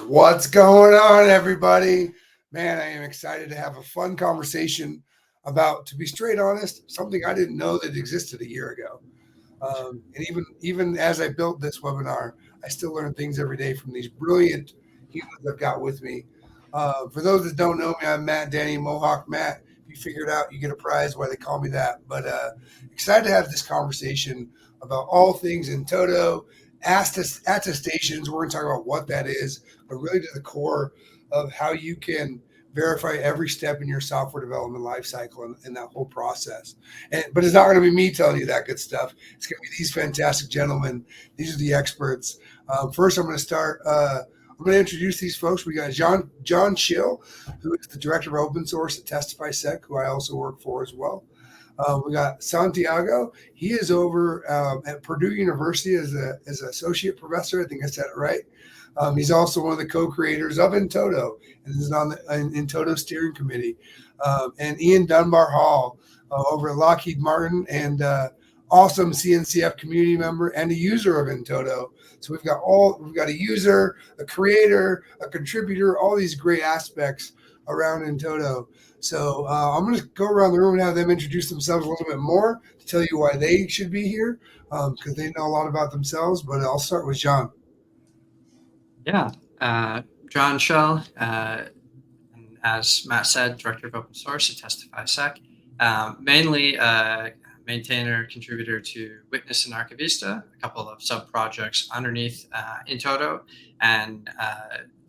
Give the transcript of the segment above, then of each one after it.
What's going on, everybody? Man, I am excited to have a fun conversation about, to be straight honest, something I didn't know that existed a year ago. And even as I built this webinar, I still learn things every day from these brilliant humans I've got with me. For those that don't know me, I'm Matt, Danny, Mohawk Matt. If you figure it out, you get a prize. Why they call me that. But excited to have this conversation about all things In-Toto, attestations. We're going to talk about what that is, but really to the core of how you can verify every step in your software development lifecycle and that whole process. But it's not going to be me telling you that good stuff. It's going to be these fantastic gentlemen. These are the experts. First, I'm going to start. I'm going to introduce these folks. We got John Kjell, who is the director of open source at TestifySec, who I also work for as well. We got Santiago. He is over at Purdue University as an associate professor. I think I said it right. He's also one of the co-creators of In-Toto and is on the In-Toto steering committee. And Ian Dunbar-Hall over at Lockheed Martin and awesome CNCF community member and a user of In-Toto. So we've got a user, a creator, a contributor, all these great aspects around In-Toto. So I'm going to go around the room and have them introduce themselves a little bit more to tell you why they should be here because they know a lot about themselves. But I'll start with John. Yeah, John Kjell, and as Matt said, director of open source at TestifySec, mainly maintainer, contributor to Witness and Archivista, a couple of sub-projects underneath In-Toto, and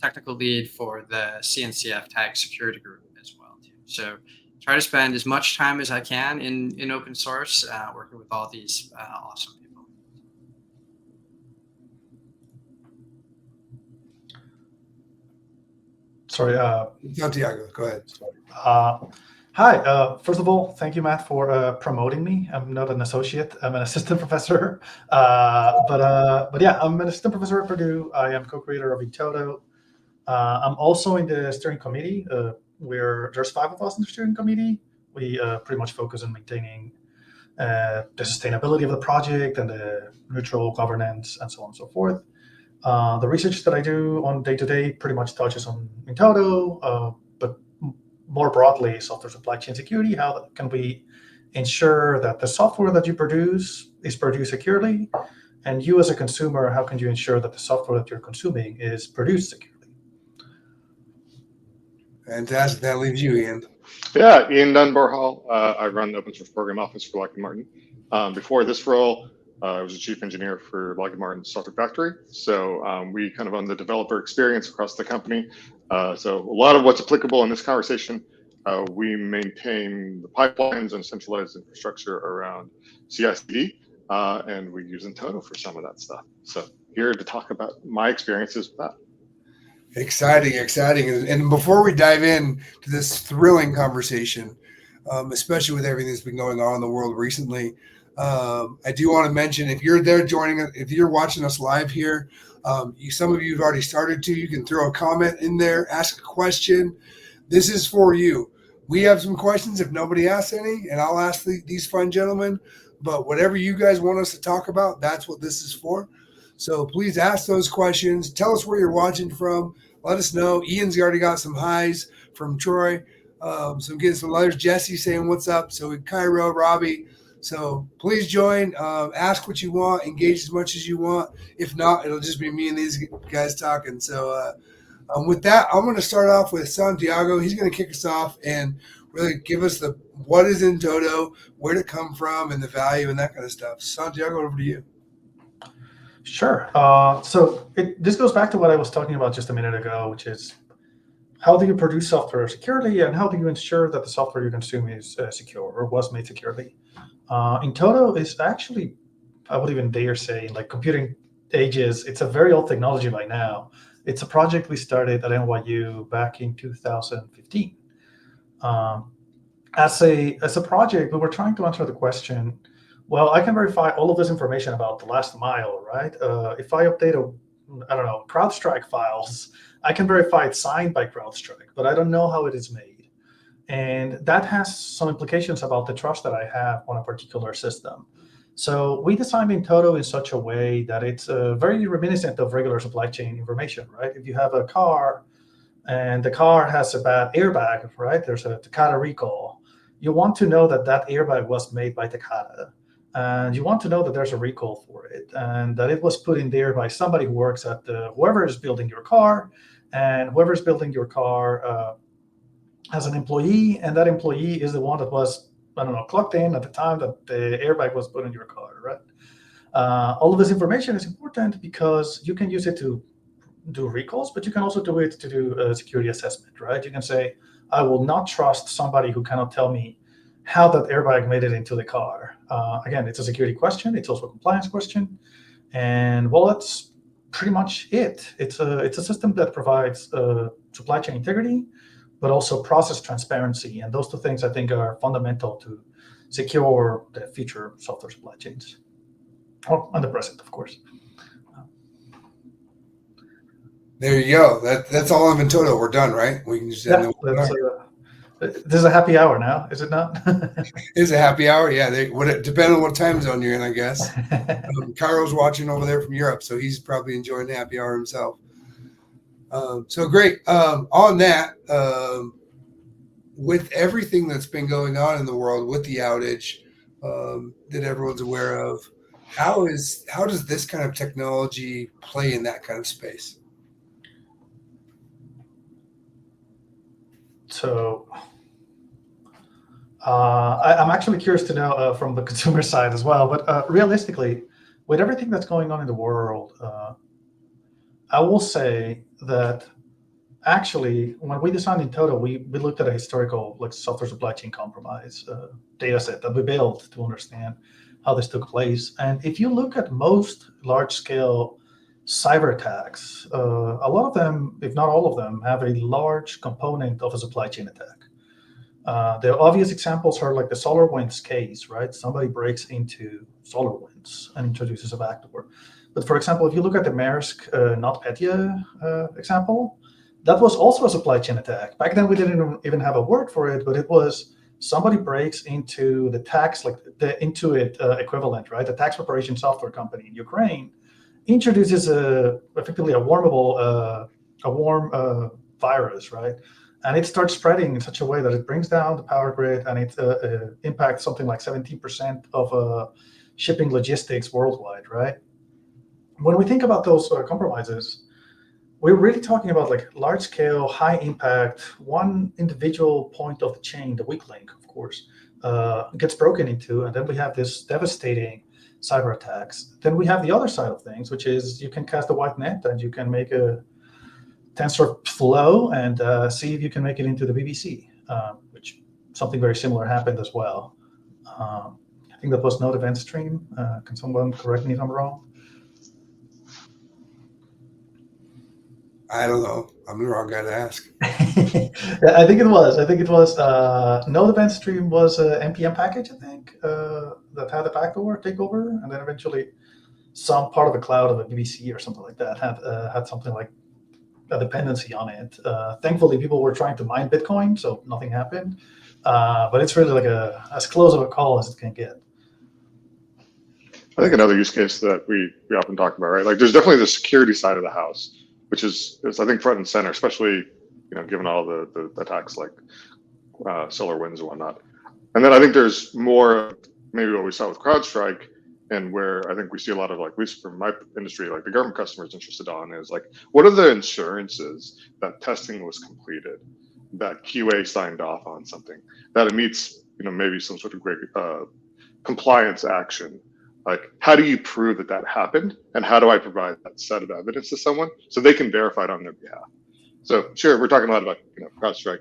technical lead for the CNCF tag security group as well, too. So try to spend as much time as I can in open source, working with all these awesome people. Sorry, Santiago, go ahead. Hi. First of all, thank you, Matt, for promoting me. I'm not an associate. I'm an assistant professor. But yeah, I'm an assistant professor at Purdue. I am co-creator of In-Toto. I'm also in the steering committee. There's 5 of us in the steering committee. We pretty much focus on maintaining the sustainability of the project and the neutral governance and so on and so forth. The research that I do on day-to-day pretty much touches on In-Toto, but more broadly, software supply chain security. How can we ensure that the software that you produce is produced securely? And you as a consumer, how can you ensure that the software that you're consuming is produced securely? Fantastic. That leaves you, Ian. Yeah, Ian Dunbar-Hall. I run the open source program office for Lockheed Martin. Before this role, I was a chief engineer for Lockheed Martin's software factory. So we kind of own the developer experience across the company. So a lot of what's applicable in this conversation, we maintain the pipelines and centralized infrastructure around CI/CD, and we use In-Toto for some of that stuff. So here to talk about my experiences with that. Exciting. And before we dive in to this thrilling conversation, especially with everything that's been going on in the world recently, I do want to mention, if you're there joining us, if you're watching us live here, some of you have already started to, you can throw a comment in there, ask a question. This is for you. We have some questions if nobody asks any, and I'll ask these fine gentlemen, but whatever you guys want us to talk about, that's what this is for. So please ask those questions. Tell us where you're watching from. Let us know. Ian's already got some highs from Troy. So getting some letters. Jesse saying what's up. So Cairo, Robbie. So please join, ask what you want, engage as much as you want. If not, it'll just be me and these guys talking. So with that, I'm going to start off with Santiago. He's going to kick us off and really give us what is In-Toto, where to come from, and the value and that kind of stuff. Santiago, over to you. Sure. So this goes back to what I was talking about just a minute ago, which is how do you produce software securely and how do you ensure that the software you consume is secure or was made securely? In-Toto is actually, I would even dare say, like computing ages, it's a very old technology by now. It's a project we started at NYU back in 2015. As a project, we were trying to answer the question, well, I can verify all of this information about the last mile, right? If I update CrowdStrike files, I can verify it's signed by CrowdStrike, but I don't know how it is made. And that has some implications about the trust that I have on a particular system. So we designed In-Toto in such a way that it's very reminiscent of regular supply chain information, right? If you have a car and the car has a bad airbag, right? There's a Takata recall. You want to know that that airbag was made by Takata. And you want to know that there's a recall for it and that it was put in there by somebody who works at whoever is building your car. And whoever's building your car has an employee, and that employee is the one that was, I don't know, clocked in at the time that the airbag was put in your car, right? All of this information is important because you can use it to do recalls, but you can also do it to do a security assessment, right? You can say, I will not trust somebody who cannot tell me how that airbag made it into the car. Again, it's a security question. It's also a compliance question. And well, that's pretty much it. It's a system that provides supply chain integrity, but also process transparency. And those two things, I think, are fundamental to secure the future software supply chains. Well, and the present, of course. There you go. That's all of In-Toto. We're done, right? We can just end the webinar. This is a happy hour now, is it not? It's a happy hour. Yeah, depending on what time zone you're in, I guess. Cairo's watching over there from Europe, so he's probably enjoying the happy hour himself. So great. On that, with everything that's been going on in the world with the outage that everyone's aware of, how does this kind of technology play in that kind of space? So I'm actually curious to know from the consumer side as well, but realistically, with everything that's going on in the world, I will say that actually, when we designed In-Toto, we looked at a historical software supply chain compromise data set that we built to understand how this took place. And if you look at most large-scale cyber attacks, a lot of them, if not all of them, have a large component of a supply chain attack. The obvious examples are like the SolarWinds case, right? Somebody breaks into SolarWinds and introduces a backdoor. But for example, if you look at the Maersk NotPetya example, that was also a supply chain attack. Back then, we didn't even have a word for it, but it was somebody breaks into the tax, like the Intuit equivalent, right? The tax preparation software company in Ukraine introduces effectively a warm virus, right? And it starts spreading in such a way that it brings down the power grid and it impacts something like 17% of shipping logistics worldwide, right? When we think about those compromises, we're really talking about like large-scale, high-impact, one individual point of the chain, the weak link, of course, gets broken into, and then we have this devastating cyber attacks. Then we have the other side of things, which is you can cast a wide net and you can make a TensorFlow and see if you can make it into the BBC, which something very similar happened as well. I think that was Node Event Stream. Can someone correct me if I'm wrong? I don't know. I'm the wrong guy to ask. I think it was. Node Event Stream was an NPM package, I think, that had a backdoor takeover, and then eventually some part of the cloud of a BBC or something like that had something like a dependency on it. Thankfully, people were trying to mine Bitcoin, so nothing happened. But it's really like as close of a call as it can get. I think another use case that we often talk about, right? Like, there's definitely the security side of the house, which is I think front and center, especially given all the attacks like SolarWinds and whatnot. And then I think there's more maybe what we saw with CrowdStrike, and where I think we see a lot of, like, at least from my industry, like the government customers interested on is like, what are the assurances that testing was completed, that QA signed off on something, that it meets maybe some sort of great compliance action. Like, how do you prove that happened, and how do I provide that set of evidence to someone so they can verify it on their behalf? So sure, we're talking a lot about CrowdStrike.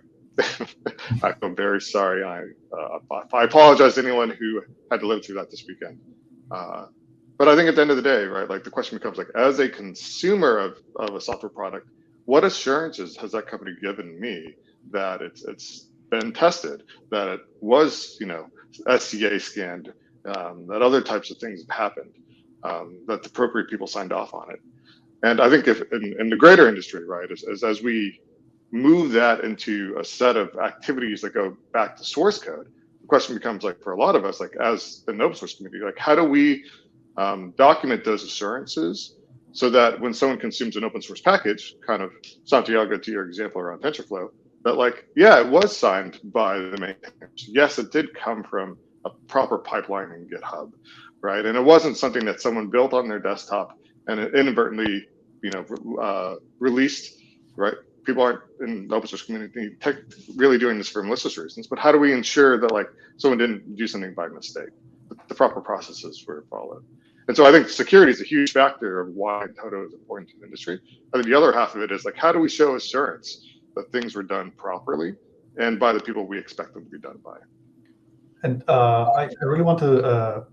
I feel very sorry. I apologize to anyone who had to live through that this weekend. But I think at the end of the day, right, like the question becomes, like, as a consumer of a software product, what assurances has that company given me that it's been tested, that it was SCA scanned, that other types of things have happened, that the appropriate people signed off on it. And I think if in the greater industry, right, as we move that into a set of activities that go back to source code, the question becomes like, for a lot of us, like as an open source community, like how do we document those assurances so that when someone consumes an open source package, kind of Santiago, to your example around TensorFlow, that like, yeah, it was signed by the maintainers. Yes, it did come from a proper pipeline in GitHub, right? And it wasn't something that someone built on their desktop and it inadvertently, released, right? People aren't in the open source community really doing this for malicious reasons, but how do we ensure that like someone didn't do something by mistake? The proper processes were followed. And so I think security is a huge factor of why In-Toto is important to the industry. I think the other half of it is like, how do we show assurance that things were done properly and by the people we expect them to be done by? And I really want to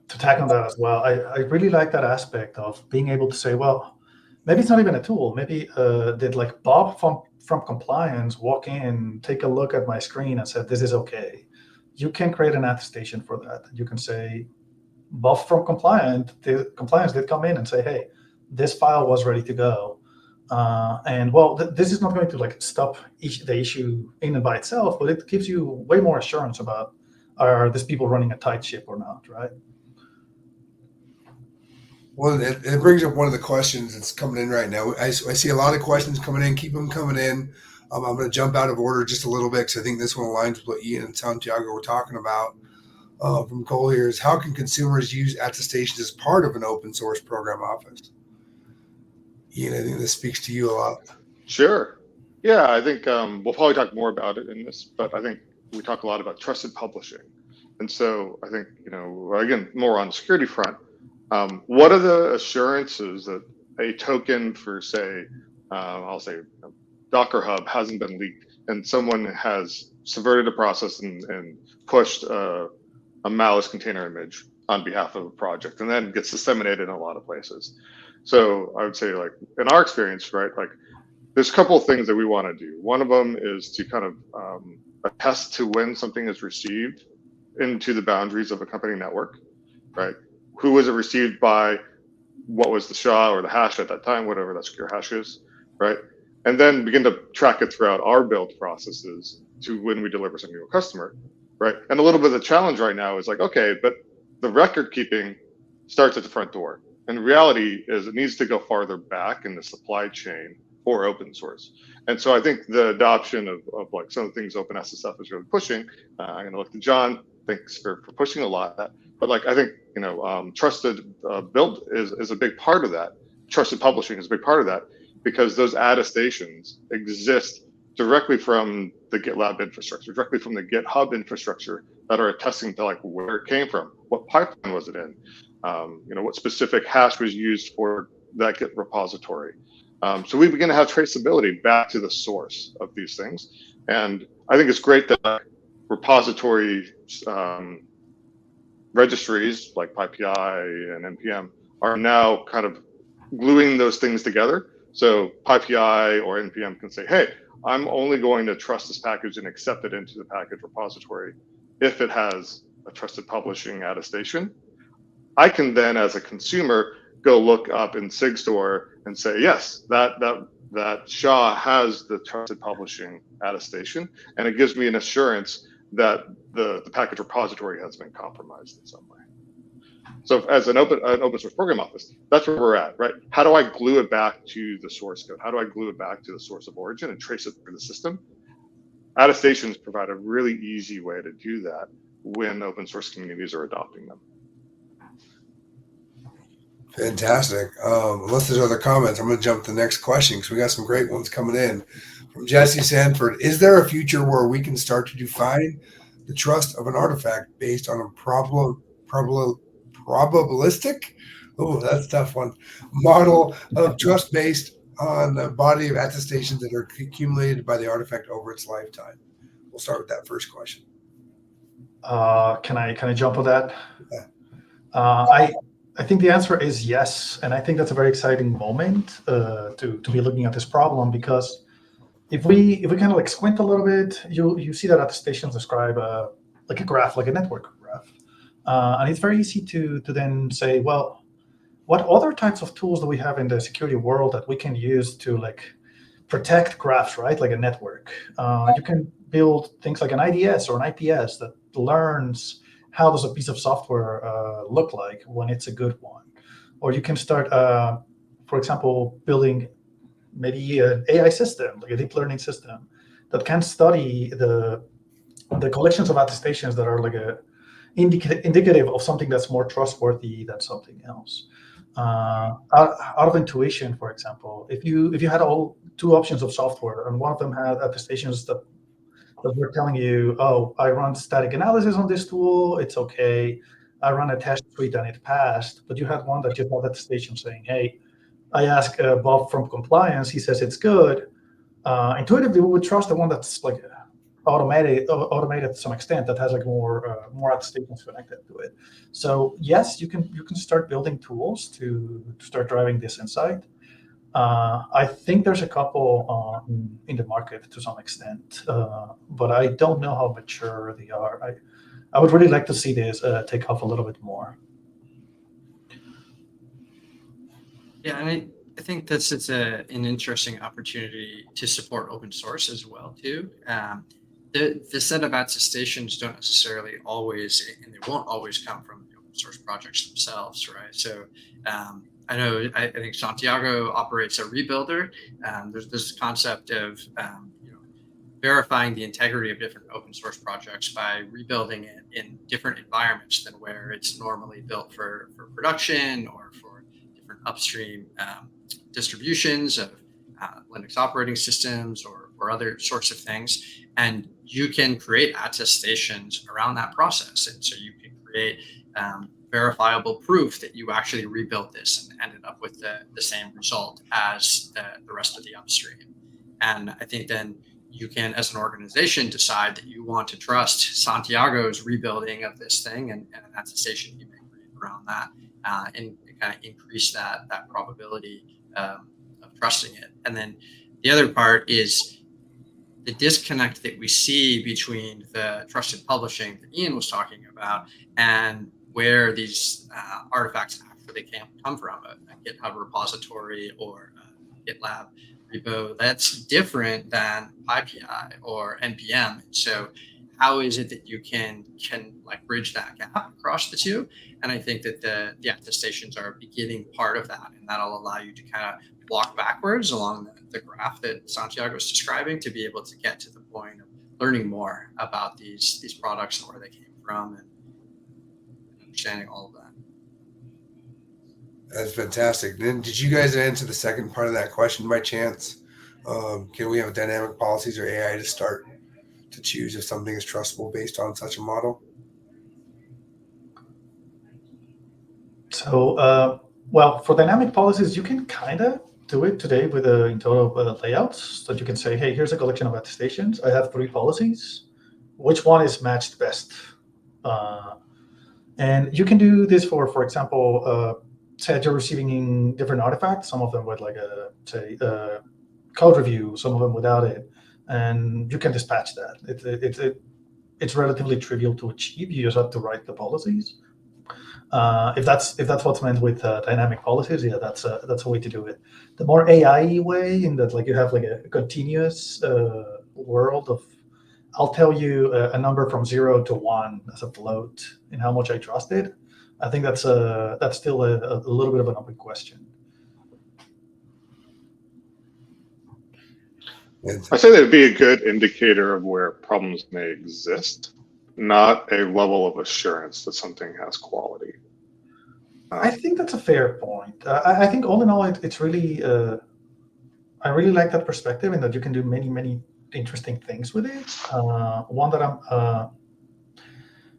tag on that as well. I really like that aspect of being able to say, well, maybe it's not even a tool. Maybe did like Bob from compliance walk in, take a look at my screen and said, this is okay. You can create an attestation for that. You can say, Bob from compliance did come in and say, hey, this file was ready to go. And well, this is not going to like stop the issue in and by itself, but it gives you way more assurance about are these people running a tight ship or not, right? Well, it brings up one of the questions that's coming in right now. I see a lot of questions coming in. Keep them coming in. I'm going to jump out of order just a little bit because I think this one aligns with what Ian and Santiago were talking about. From Cole here is, how can consumers use attestations as part of an open source program office? Ian, I think this speaks to you a lot. Sure. Yeah, I think we'll probably talk more about it in this, but I think we talk a lot about trusted publishing. And so I think, again, more on the security front, what are the assurances that a token for, say, I'll say Docker Hub hasn't been leaked and someone has subverted a process and pushed a malice container image on behalf of a project and then gets disseminated in a lot of places. So I would say, like, in our experience, right, like there's a couple of things that we want to do. One of them is to kind of attest to when something is received into the boundaries of a company network, right? Who was it received by? What was the SHA or the hash at that time, whatever that secure hash is, right? And then begin to track it throughout our build processes to when we deliver something to a customer, right? And a little bit of the challenge right now is like, okay, but the record keeping starts at the front door. And the reality is it needs to go farther back in the supply chain for open source. And so I think the adoption of like some of the things OpenSSF is really pushing. I'm going to look to John. Thanks for pushing a lot of that. But like, I think, trusted build is a big part of that. Trusted publishing is a big part of that because those attestations exist directly from the GitLab infrastructure, directly from the GitHub infrastructure that are attesting to like where it came from, what pipeline was it in, what specific hash was used for that Git repository. So we begin to have traceability back to the source of these things. And I think it's great that repository registries like PyPI and NPM are now kind of gluing those things together. So PyPI or NPM can say, hey, I'm only going to trust this package and accept it into the package repository if it has a trusted publishing attestation. I can then, as a consumer, go look up in SigStore and say, yes, that SHA has the trusted publishing attestation, and it gives me an assurance that the package repository has been compromised in some way. So as an open source program office, that's where we're at, right? How do I glue it back to the source code? How do I glue it back to the source of origin and trace it through the system? Attestations provide a really easy way to do that when open source communities are adopting them. Fantastic. Unless there's other comments, I'm going to jump to the next question because we got some great ones coming in. From Jesse Sanford, is there a future where we can start to define the trust of an artifact based on a probabilistic, oh, that's a tough one, model of trust based on the body of attestations that are accumulated by the artifact over its lifetime? We'll start with that first question. Can I jump on that? Yeah. I think the answer is yes, and I think that's a very exciting moment to be looking at this problem, because if we kind of like squint a little bit, you see that attestations describe like a graph, like a network graph, and it's very easy to then say, well, what other types of tools do we have in the security world that we can use to like protect graphs, right? Like a network. You can build things like an IDS or an IPS that learns how does a piece of software look like when it's a good one. Or you can start, for example, building maybe an AI system, like a deep learning system, that can study the collections of attestations that are like a indicative of something that's more trustworthy than something else. Out of intuition, for example, if you had all two options of software and one of them had attestations that were telling you, oh, I run static analysis on this tool, it's okay. I run a test suite and it passed. But you had one that just had attestation saying, hey, I asked Bob from compliance, he says it's good. Intuitively, we would trust the one that's like automated to some extent, that has like more attestations connected to it. So yes, you can start building tools to start driving this insight. I think there's a couple in the market to some extent, but I don't know how mature they are. I would really like to see this take off a little bit more. Yeah, and I think that's an interesting opportunity to support open source as well too. The set of attestations don't necessarily always, and they won't always come from the open source projects themselves, right? So I know I think Santiago operates a rebuilder. There's this concept of verifying the integrity of different open source projects by rebuilding it in different environments than where it's normally built for production or for different upstream distributions of Linux operating systems or other sorts of things. And you can create attestations around that process. And so you can create verifiable proof that you actually rebuilt this and ended up with the same result as the rest of the upstream. And I think then you can, as an organization, decide that you want to trust Santiago's rebuilding of this thing and an attestation you may create around that and kind of increase that probability of trusting it. And then the other part is the disconnect that we see between the trusted publishing that Ian was talking about and where these artifacts actually can come from, a GitHub repository or a GitLab repo. That's different than PyPI or NPM. So how is it that you can like bridge that gap across the two? And I think that the attestations are a beginning part of that, and that'll allow you to kind of walk backwards along the graph that Santiago is describing to be able to get to the point of learning more about these products and where they came from and understanding all of that. That's fantastic. Then did you guys answer the second part of that question by chance? Can we have dynamic policies or AI to start to choose if something is trustable based on such a model? So, well, for dynamic policies, you can kind of do it today with In-Toto layouts that you can say, hey, here's a collection of attestations. I have 3 policies. Which one is matched best? And you can do this for example, say you're receiving different artifacts, some of them with like a code review, some of them without it, and you can dispatch that. It's relatively trivial to achieve. You just have to write the policies. If that's what's meant with dynamic policies, yeah, that's a way to do it. The more AI way, in that like you have like a continuous world of, I'll tell you a number from 0 to 1 as a float in how much I trust it. I think that's still a little bit of an open question. I say that would be a good indicator of where problems may exist, not a level of assurance that something has quality. I think that's a fair point. I think all in all, it's really, I really like that perspective in that you can do many, many interesting things with it. One that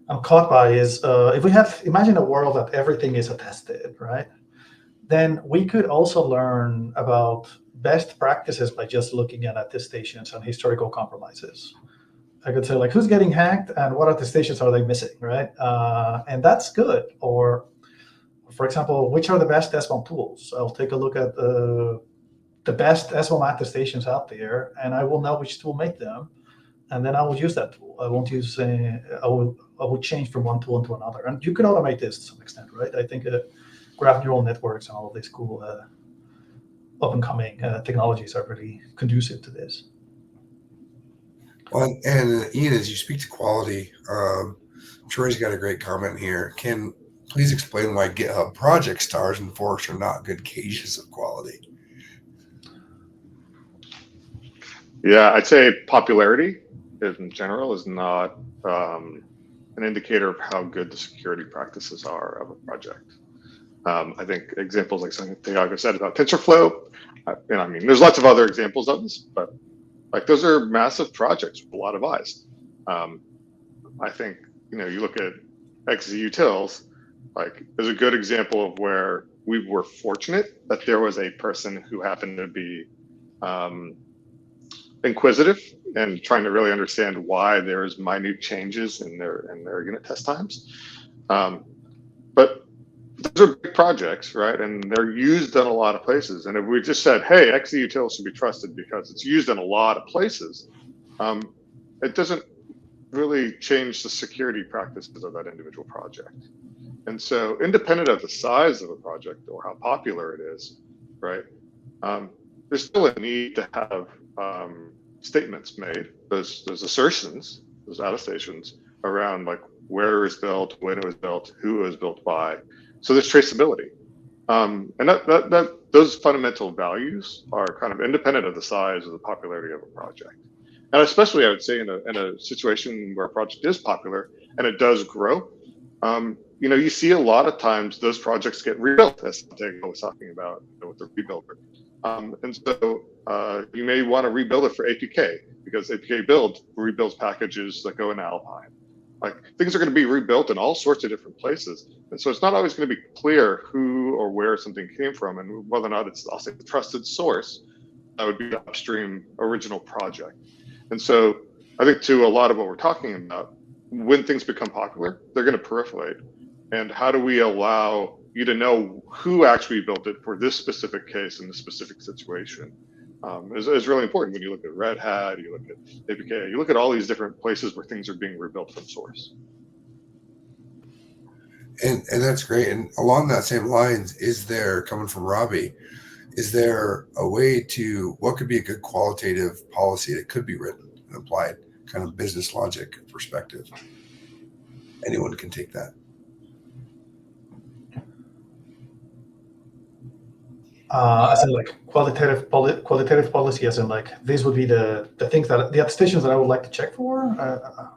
I'm caught by is if we imagine a world that everything is attested, right? Then we could also learn about best practices by just looking at attestations and historical compromises. I could say like who's getting hacked and what attestations are they missing, right? And that's good. Or, for example, which are the best SBOM tools? I'll take a look at the best SBOM attestations out there, and I will know which tool made them, and then I will use that tool. I won't use. I will change from one tool into another, and you can automate this to some extent, right? I think graph neural networks and all of these cool up-and-coming technologies are really conducive to this. Well, and Ian, as you speak to quality, Troy's got a great comment here. Can please explain why GitHub project stars and forks are not good gauges of quality? Yeah, I'd say popularity in general is not an indicator of how good the security practices are of a project. I think examples like Santiago said about TensorFlow, and I mean, there's lots of other examples of this, but like those are massive projects with a lot of eyes. I think, you look at XZUtils, like is a good example of where we were fortunate that there was a person who happened to be inquisitive and trying to really understand why there's minute changes in their unit test times. But those are big projects, right? And they're used in a lot of places. And if we just said, hey, XZUtil should be trusted because it's used in a lot of places, it doesn't really change the security practices of that individual project. And so independent of the size of a project or how popular it is, right, there's still a need to have statements made, those assertions, those attestations around like where it was built, when it was built, who it was built by. So there's traceability. And that those fundamental values are kind of independent of the size or the popularity of a project. And especially I would say in a situation where a project is popular and it does grow, you see a lot of times those projects get rebuilt, as Santiago was talking about with the rebuilder. And so you may want to rebuild it for APK because APK build rebuilds packages that go in Alpine. Like things are going to be rebuilt in all sorts of different places. And so it's not always going to be clear who or where something came from and whether or not it's, I'll say, the trusted source. That would be the upstream original project. And so I think to a lot of what we're talking about, when things become popular, they're going to proliferate. And how do we allow you to know who actually built it for this specific case in this specific situation is really important when you look at Red Hat, you look at APK, you look at all these different places where things are being rebuilt from source. And that's great. And along that same lines, coming from Robbie, is there a way what could be a good qualitative policy that could be written and applied, kind of business logic perspective? Anyone can take that. As in like qualitative policy, as in like these would be the things that the attestations that I would like to check for.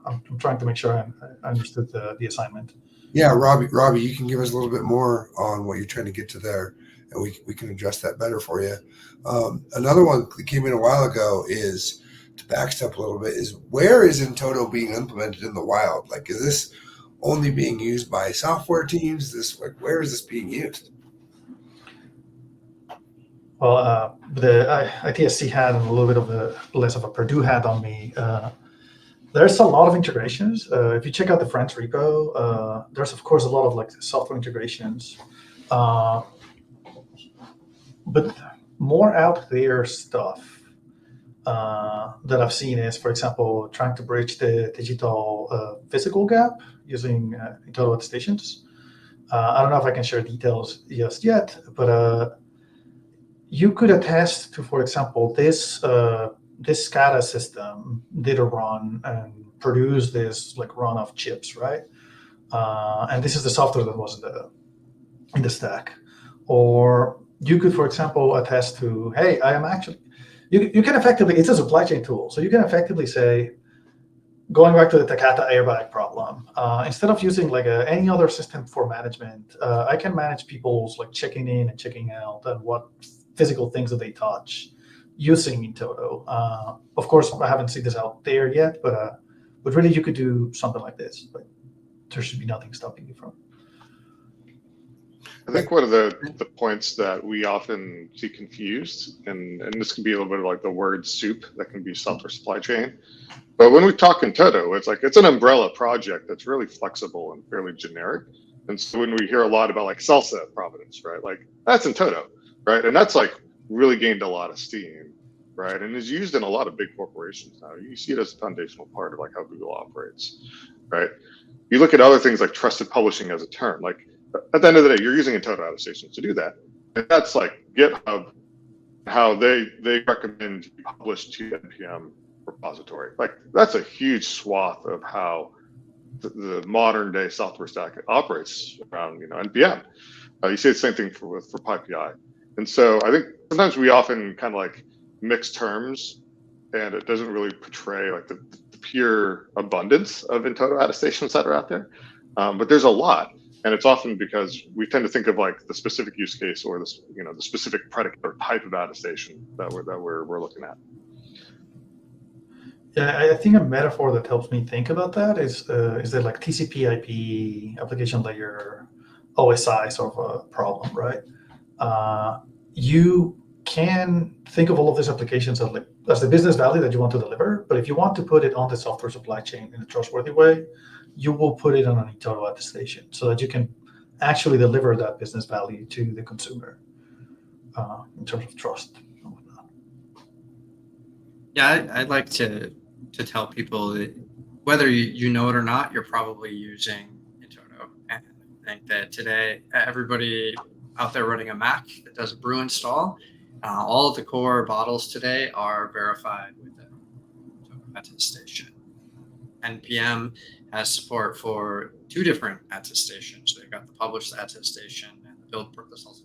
I'm trying to make sure I understood the assignment. Yeah, Robbie, you can give us a little bit more on what you're trying to get to there, and we can address that better for you. Another one that came in a while ago is, to backstep a little bit, is where is In-Toto being implemented in the wild? Like, is this only being used by software teams? Where is this being used? Well, the ITSC had a little bit of less of a Purdue hat on me. There's a lot of integrations. If you check out the Friends repo, there's of course a lot of like software integrations, but more out there stuff that I've seen is, for example, trying to bridge the digital physical gap using In-Toto attestations. I don't know if I can share details just yet, but you could attest to, for example, this SCADA system did a run and produced this like run of chips, right? And this is the software that was in the stack. Or you could, for example, attest to, hey, I am actually, you can effectively, it's a supply chain tool. So you can effectively say, going back to the Takata airbag problem, instead of using like any other system for management, I can manage people's like checking in and checking out and what physical things that they touch using In-Toto. Of course, I haven't seen this out there yet, but really you could do something like this. But there should be nothing stopping you from. I think one of the points that we often see confused, and this can be a little bit like the word soup that can be software supply chain. But when we talk In-Toto, it's an umbrella project that's really flexible and fairly generic. And so when we hear a lot about like Salsa Providence, right? Like that's In-Toto, right? And that's like really gained a lot of steam, right? And is used in a lot of big corporations now. You see it as a foundational part of like how Google operates, right? You look at other things like trusted publishing as a term, like at the end of the day, you're using In-Toto attestations to do that. And that's like GitHub, how they recommend you publish to NPM repository. Like that's a huge swath of how the modern day software stack operates around, NPM. You see the same thing for PyPI. And so I think sometimes we often kind of like mix terms, and it doesn't really portray like the pure abundance of In-Toto attestations that are out there. But there's a lot, and it's often because we tend to think of like the specific use case or the specific predicate or type of attestation that we're looking at. Yeah, I think a metaphor that helps me think about that is that like TCP/IP application layer OSI sort of a problem, right? You can think of all of these applications as the business value that you want to deliver, but if you want to put it on the software supply chain in a trustworthy way, you will put it on an In-Toto attestation so that you can actually deliver that business value to the consumer in terms of trust and whatnot. Yeah, I'd like to tell people that whether you know it or not, you're probably using In-Toto. And I think that today, everybody out there running a Mac that does a brew install, all of the core bottles today are verified with the In-Toto attestation. NPM has support for 2 different attestations. They've got the published attestation and the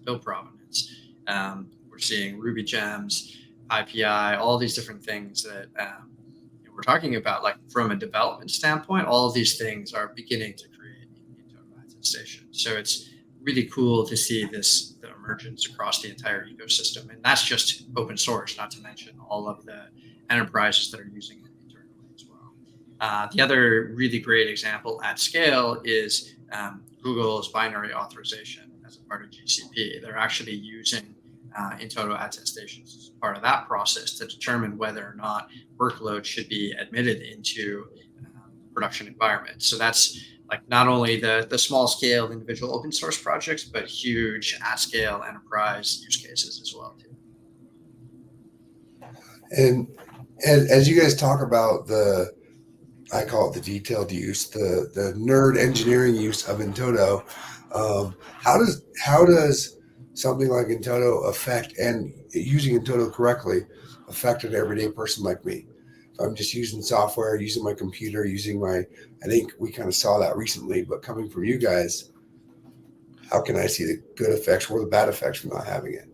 build provenance. We're seeing Ruby gems, IPI, all these different things that we're talking about. Like from a development standpoint, all of these things are beginning to create In-Toto attestation. So it's really cool to see the emergence across the entire ecosystem, and that's just open source, not to mention all of the enterprises that are using it internally as well. The other really great example at scale is Google's binary authorization as a part of GCP. They're actually using In-Toto attestations as part of that process to determine whether or not workloads should be admitted into production environments. So that's like not only the small scale individual open source projects, but huge at scale enterprise use cases as well too. And as you guys talk about I call it the detailed use, the nerd engineering use of In-Toto, how does something like In-Toto affect, and using In-Toto correctly, affect an everyday person like me? If I'm just using software, using my computer, I think we kind of saw that recently, but coming from you guys, how can I see the good effects or the bad effects from not having it?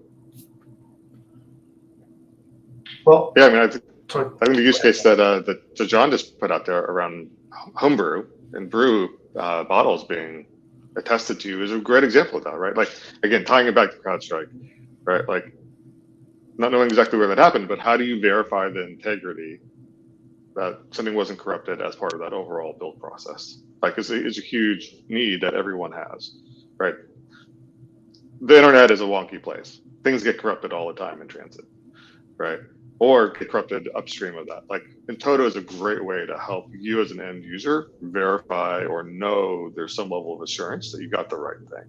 Well, yeah, I mean, I think the use case that John just put out there around homebrew and brew bottles being attested to is a great example of that, right? Like, again, tying it back to CrowdStrike, right? Like, not knowing exactly where that happened, but how do you verify the integrity that something wasn't corrupted as part of that overall build process? Like, it's a huge need that everyone has, right? The internet is a wonky place. Things get corrupted all the time in transit, right? Or get corrupted upstream of that. Like, In-Toto is a great way to help you as an end user verify or know there's some level of assurance that you got the right thing.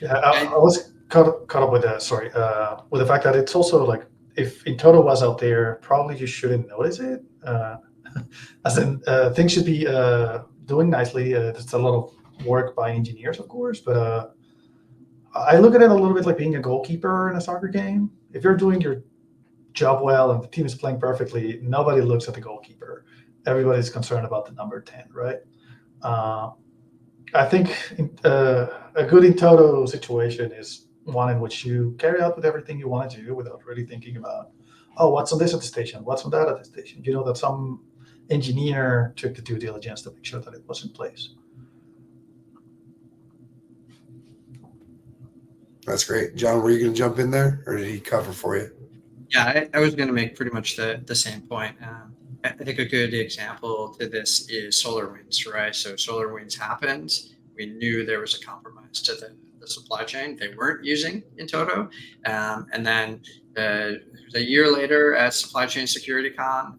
Yeah, I was caught up with with the fact that it's also like, if In-Toto was out there, probably you shouldn't notice it. As in, things should be doing nicely. There's a lot of work by engineers, of course, but I look at it a little bit like being a goalkeeper in a soccer game. If you're doing your job well and the team is playing perfectly, nobody looks at the goalkeeper. Everybody's concerned about the number 10, right? I think a good In-Toto situation is one in which you carry out with everything you want to do without really thinking about, oh, what's on this attestation? What's on that attestation? You know that some engineer took the due diligence to make sure that it was in place. That's great. John, were you going to jump in there, or did he cover for you? Yeah, I was going to make pretty much the same point. I think a good example to this is SolarWinds, right? So SolarWinds happened. We knew there was a compromise to the supply chain. They weren't using In-Toto. And then a year later at Supply Chain Security Con,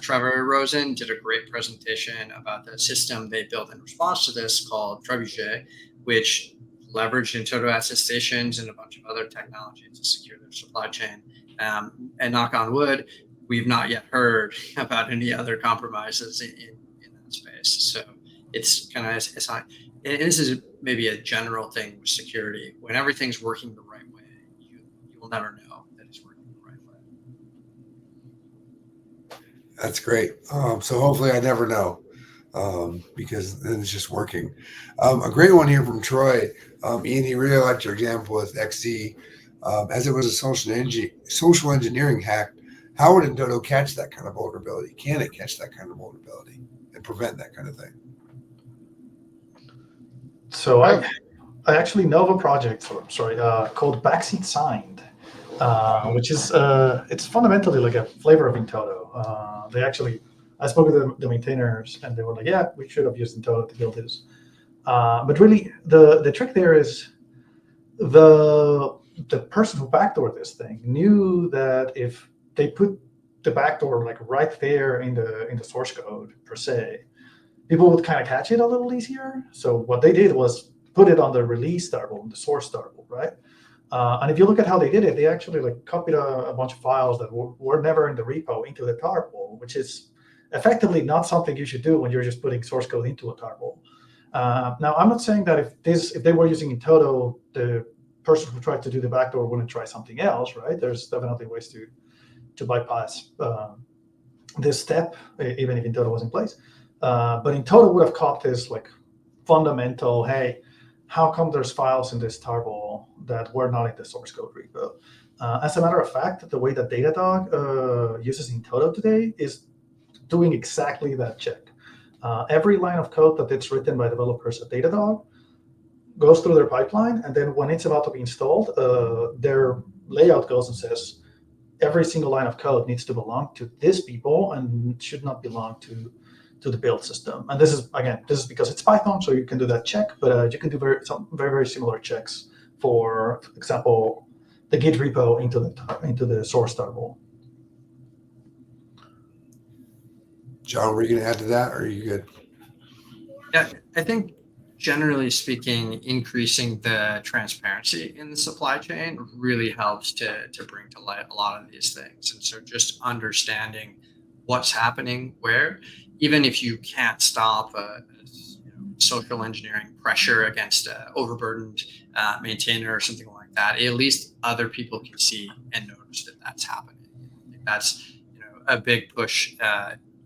Trevor Rosen did a great presentation about the system they built in response to this called Trebuchet, which leveraged In-Toto attestations and a bunch of other technology to secure their supply chain. And knock on wood, we've not yet heard about any other compromises in that space. So it's kind of, it's not, and this is maybe a general thing with security. When everything's working the right way, you will never know that it's working the right way. That's great. So hopefully I never know, because then it's just working. A great one here from Troy. Ian, he really liked your example with XZ. As it was a social engineering hack, how would In-Toto catch that kind of vulnerability? Can it catch that kind of vulnerability and prevent that kind of thing? So I actually know of a project, called Backseat Signed, which is it's fundamentally like a flavor of In-Toto. I spoke with the maintainers, and they were like, "Yeah, we should have used In-Toto to build this." But really, the trick there is the person who backdoored this thing knew that if they put the backdoor like right there in the source code per se, people would kind of catch it a little easier. So what they did was put it on the release tarball, the source tarball, right? And if you look at how they did it, they actually like copied a bunch of files that were never in the repo into the tarball, which is effectively not something you should do when you're just putting source code into a tarball. Now, I'm not saying that if they were using In-Toto, the person who tried to do the backdoor wouldn't try something else, right? There's definitely ways to bypass this step, even if In-Toto was in place. But In-Toto would have caught this like fundamental, hey, how come there's files in this tarball that were not in the source code repo? As a matter of fact, the way that Datadog uses In-Toto today is doing exactly that check. Every line of code that it's written by developers at Datadog goes through their pipeline, and then when it's about to be installed, their layout goes and says, every single line of code needs to belong to this people and should not belong to the build system. And this is because it's Python, so you can do that check, but you can do some very similar checks for example, the Git repo into the source tarball. John, were you going to add to that, or are you good? Yeah, I think generally speaking, increasing the transparency in the supply chain really helps to bring to light a lot of these things. And so just understanding what's happening where, even if you can't stop social engineering pressure against an overburdened maintainer or something like that, at least other people can see and notice that that's happening. I think that's a big push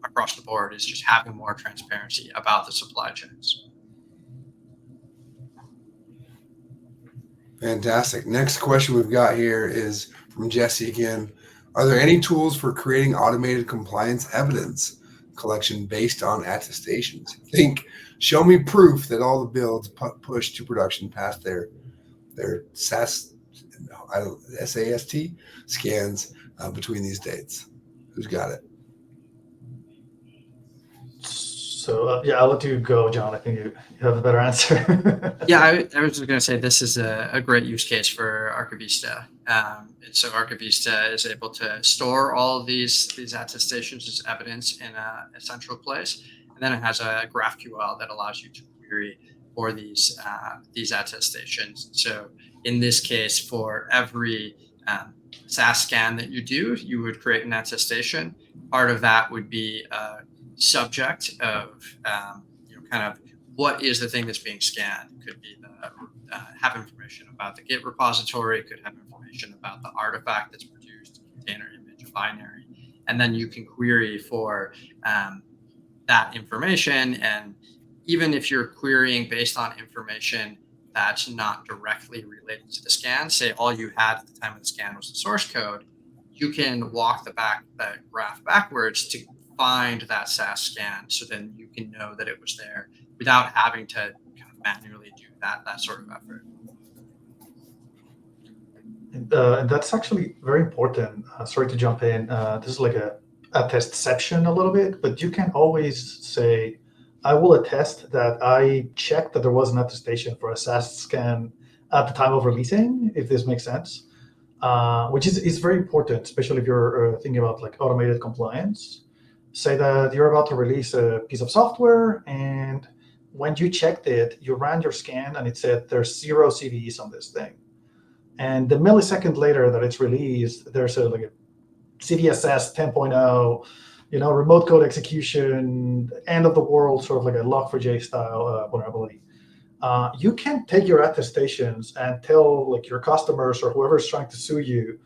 across the board, is just having more transparency about the supply chains. Fantastic. Next question we've got here is from Jesse again. Are there any tools for creating automated compliance evidence collection based on attestations? Show me proof that all the builds pushed to production past their SAST scans between these dates. Who's got it? So I'll let you go, John. I think you have a better answer. Yeah, I was just going to say this is a great use case for Archivista. So Archivista is able to store all of these attestations as evidence in a central place, and then it has a GraphQL that allows you to query for these attestations. So in this case, for every SAS scan that you do, you would create an attestation. Part of that would be subject of kind of what is the thing that's being scanned. It could be have information about the Git repository. It could have information about the artifact that's produced, container, image, binary, and then you can query for that information. And even if you're querying based on information that's not directly related to the scan, say all you had at the time of the scan was the source code, you can walk the graph backwards to find that SAS scan, so then you can know that it was there without having to kind of manually do that sort of effort. And that's actually very important. Sorry to jump in. This is like a attestception a little bit, but you can always say, I will attest that I checked that there was an attestation for a SAS scan at the time of releasing, if this makes sense, which is very important, especially if you're thinking about like automated compliance. Say that you're about to release a piece of software, and when you checked it, you ran your scan and it said there's 0 CVEs on this thing. And the millisecond later that it's released, there's a CVSS 10.0, remote code execution, end of the world, sort of like a Log4j style vulnerability. You can take your attestations and tell like your customers or whoever's trying to sue you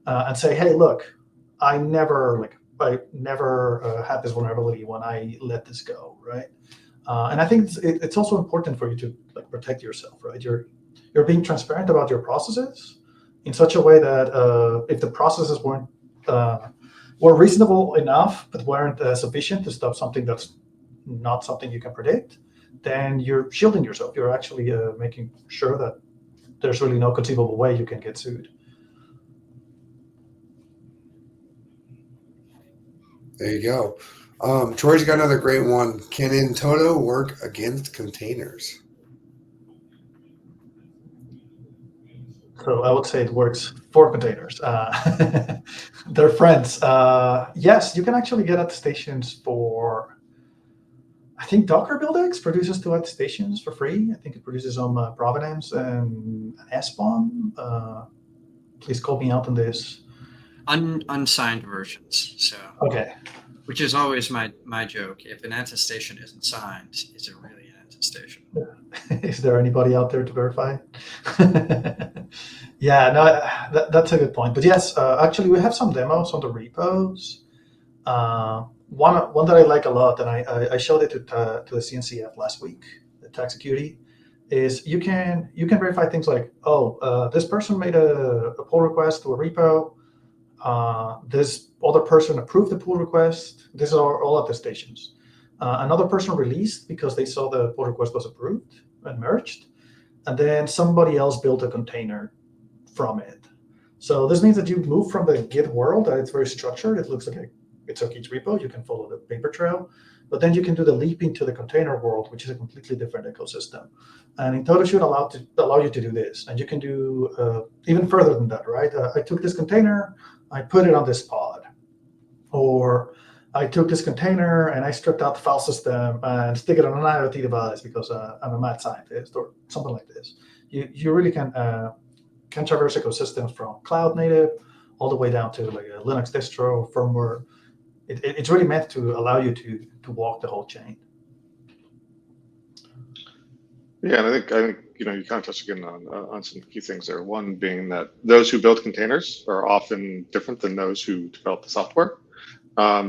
and say, hey, look, I never never had this vulnerability when I let this go, right? And I think it's also important for you to like protect yourself, right? You're being transparent about your processes in such a way that if the processes were reasonable enough but weren't sufficient to stop something that's not something you can predict, then you're shielding yourself. You're actually making sure that there's really no conceivable way you can get sued. There you go. Troy's got another great one. Can In-Toto work against containers? So I would say it works for containers. They're friends. Yes, you can actually get attestations for, I think Docker BuildX produces 2 attestations for free. I think it produces on Provenance and SBOM. Please call me out on this. Unsigned versions. So Okay. Which is always my joke. If an attestation isn't signed, is it really an attestation? Is there anybody out there to verify? Yeah, no, that's a good point. But yes, actually, we have some demos on the repos. One that I like a lot, and I showed it to the CNCF last week, the tax security, is you can verify things like, this person made a pull request to a repo. This other person approved the pull request. These are all attestations. Another person released because they saw the pull request was approved and merged. And then somebody else built a container from it. So this means that you move from the Git world, that it's very structured. It looks like it's a Git repo. You can follow the paper trail. But then you can do the leap into the container world, which is a completely different ecosystem. And In-Toto should allow you to do this. And you can do even further than that, right? I took this container, I put it on this pod. Or I took this container and I stripped out the file system and stick it on an IoT device because I'm a mad scientist or something like this. You really can traverse ecosystems from cloud native all the way down to like a Linux distro, firmware. It's really meant to allow you to walk the whole chain. Yeah, and I think you kind of touched again on some key things there. One being that those who build containers are often different than those who develop the software.